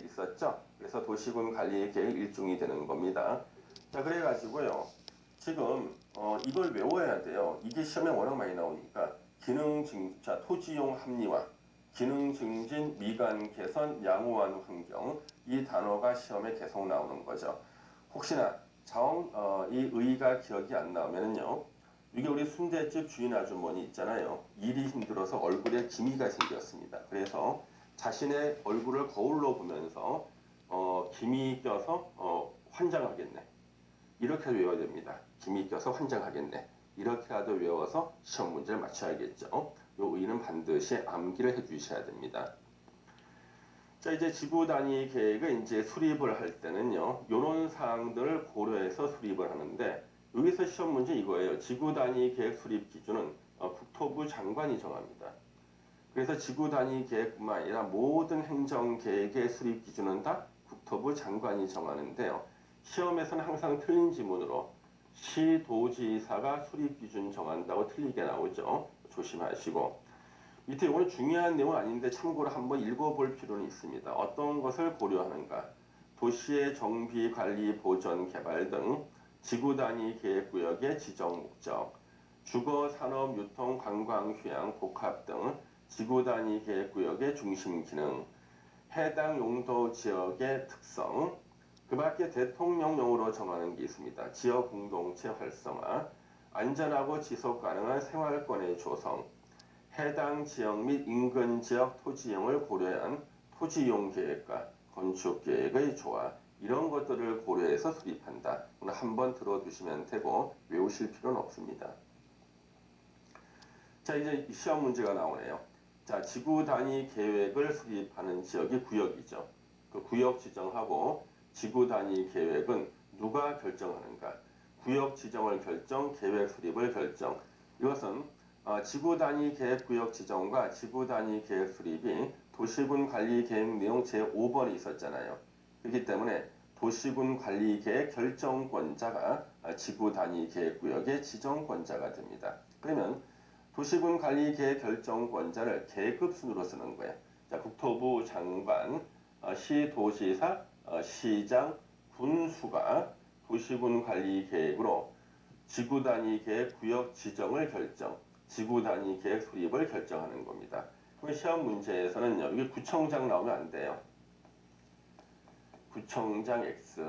있었죠. 그래서 도시군 관리 계획 일종이 되는 겁니다. 자, 그래가지고요. 지금 이걸 외워야 돼요. 이게 시험에 워낙 많이 나오니까 자, 토지용 합리화, 기능 증진, 미관 개선, 양호한 환경 이 단어가 시험에 계속 나오는 거죠. 혹시나 이 의의가 기억이 안 나오면은요. 이게 우리 순대집 주인 아주머니 있잖아요. 일이 힘들어서 얼굴에 기미가 생겼습니다. 그래서 자신의 얼굴을 거울로 보면서 김이 껴서 환장하겠네. 이렇게 외워야 됩니다. 김이 껴서 환장하겠네. 이렇게라도 외워서 시험 문제를 맞춰야겠죠. 요 의의는 반드시 암기를 해주셔야 됩니다. 자, 이제 지구 단위 계획을 이제 수립을 할 때는요, 요런 사항들을 고려해서 수립을 하는데, 여기서 시험 문제 이거예요. 지구 단위 계획 수립 기준은 국토부 장관이 정합니다. 그래서 지구 단위 계획뿐만 아니라 모든 행정 계획의 수립 기준은 다 국토부 장관이 정하는데요. 시험에서는 항상 틀린 지문으로 시도지사가 수립 기준 정한다고 틀리게 나오죠. 조심하시고. 밑에 이거는 중요한 내용은 아닌데 참고로 한번 읽어볼 필요는 있습니다. 어떤 것을 고려하는가? 도시의 정비, 관리, 보전, 개발 등 지구 단위 계획구역의 지정 목적, 주거, 산업, 유통, 관광, 휴양, 복합 등 지구 단위 계획구역의 중심 기능, 해당 용도 지역의 특성, 그 밖에 대통령령으로 정하는 게 있습니다. 지역 공동체 활성화, 안전하고 지속 가능한 생활권의 조성, 해당 지역 및 인근 지역 토지형을 고려한 토지용 계획과 건축 계획의 조화 이런 것들을 고려해서 수립한다. 오늘 한번 들어두시면 되고 외우실 필요는 없습니다. 자, 이제 시험 문제가 나오네요. 자, 지구 단위 계획을 수립하는 지역이 구역이죠. 그 구역 지정하고 지구 단위 계획은 누가 결정하는가? 구역 지정을 결정, 계획 수립을 결정. 이것은 지구 단위 계획 구역 지정과 지구 단위 계획 수립이 도시군 관리 계획 내용 제5번에 있었잖아요. 그렇기 때문에 도시군 관리 계획 결정권자가 지구 단위 계획 구역의 지정권자가 됩니다. 그러면 도시군 관리 계획 결정권자를 계급 순으로 쓰는 거예요. 자, 국토부 장관, 시도지사, 시장, 군수가 도시군 관리 계획으로 지구 단위 계획 구역 지정을 결정, 지구 단위 계획 수립을 결정하는 겁니다. 그럼 시험 문제에서는요, 이게 구청장 나오면 안 돼요. 구청장 X.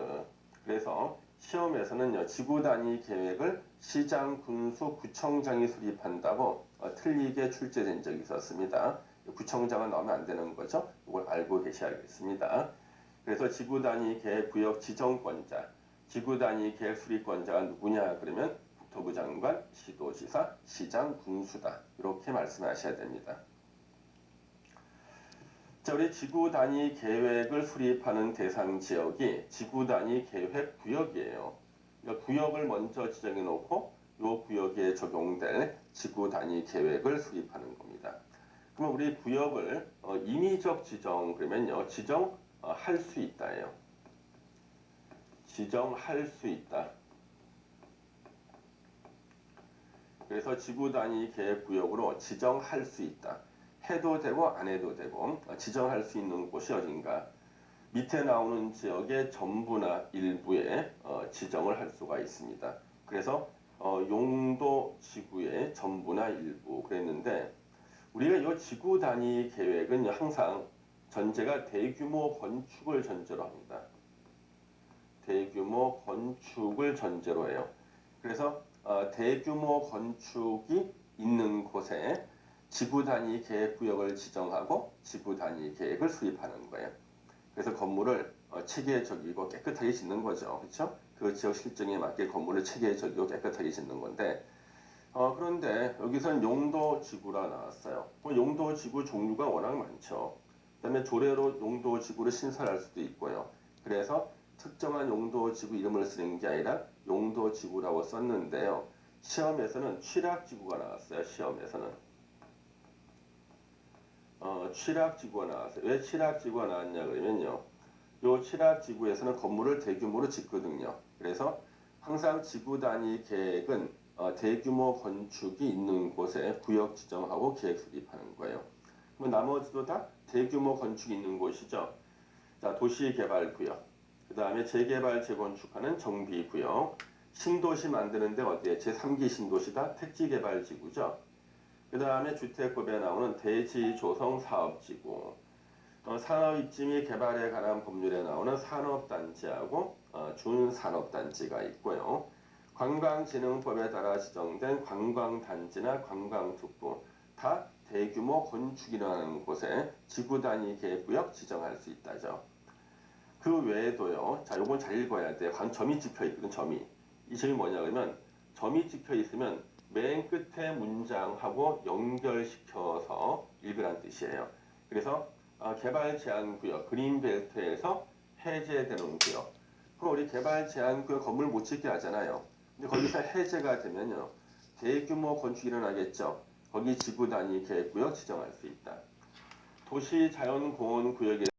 그래서 시험에서는요, 지구 단위 계획을 시장, 군수, 구청장이 수립한다고 틀리게 출제된 적이 있었습니다. 구청장은 나오면 안 되는 거죠. 이걸 알고 계셔야겠습니다. 그래서 지구 단위 계획 구역 지정권자, 지구 단위 계획 수립권자가 누구냐 그러면 국토부 장관, 시도지사, 시장, 군수다. 이렇게 말씀하셔야 됩니다. 자, 우리 지구 단위 계획을 수립하는 대상 지역이 지구 단위 계획 구역이에요. 그러니까 구역을 먼저 지정해 놓고 이 구역에 적용될 지구 단위 계획을 수립하는 겁니다. 그럼 우리 구역을 임의적 지정 그러면요. 지정할 수 있다예요. 지정할 수 있다. 그래서 지구 단위 계획 구역으로 지정할 수 있다. 해도 되고 안 해도 되고 지정할 수 있는 곳이 어딘가 밑에 나오는 지역의 전부나 일부에 지정을 할 수가 있습니다. 그래서 용도 지구의 전부나 일부 그랬는데 우리가 이 지구 단위 계획은 항상 전제가 대규모 건축을 전제로 합니다. 대규모 건축을 전제로 해요. 그래서 대규모 건축이 있는 곳에 지구 단위 계획 구역을 지정하고 지구 단위 계획을 수립하는 거예요. 그래서 건물을 체계적이고 깨끗하게 짓는 거죠. 그렇죠? 그 지역 실정에 맞게 건물을 체계적이고 깨끗하게 짓는 건데 그런데 여기선 용도 지구라 나왔어요. 용도 지구 종류가 워낙 많죠. 그다음에 조례로 용도 지구를 신설할 수도 있고요. 그래서 특정한 용도 지구 이름을 쓰는 게 아니라 용도 지구라고 썼는데요. 시험에서는 취락지구가 나왔어요. 시험에서는. 취락지구가 나왔어요. 왜 취락지구가 나왔냐 그러면요. 요 취락지구에서는 건물을 대규모로 짓거든요. 그래서 항상 지구 단위 계획은 대규모 건축이 있는 곳에 구역 지정하고 계획 수립하는 거예요. 그럼 나머지도 다 대규모 건축이 있는 곳이죠. 자, 도시개발구역. 그 다음에 재개발, 재건축하는 정비구역. 신도시 만드는데 어디에? 제3기 신도시다. 택지개발지구죠. 그 다음에 주택법에 나오는 대지조성 사업지구. 산업입지 및 개발에 관한 법률에 나오는 산업단지하고 준산업단지가 있고요. 관광진흥법에 따라 지정된 관광단지나 관광특구 다 대규모 건축이 일어나는 곳에 지구단위 계획구역 지정할 수 있다죠. 그 외에도요. 자, 요건 잘 읽어야 돼. 점이 찍혀 있거든. 점이. 이 점이 뭐냐 그러면 점이 찍혀 있으면 맨 끝에 문장하고 연결시켜서 읽으란 뜻이에요. 그래서 개발 제한 구역 그린벨트에서 해제되는 구역. 그럼 우리 개발 제한 구역 건물 못 짓게 하잖아요. 근데 거기서 해제가 되면요. 대규모 건축이 일어나겠죠. 거기 지구 단위 계획구역 지정할 수 있다. 도시 자연공원 구역에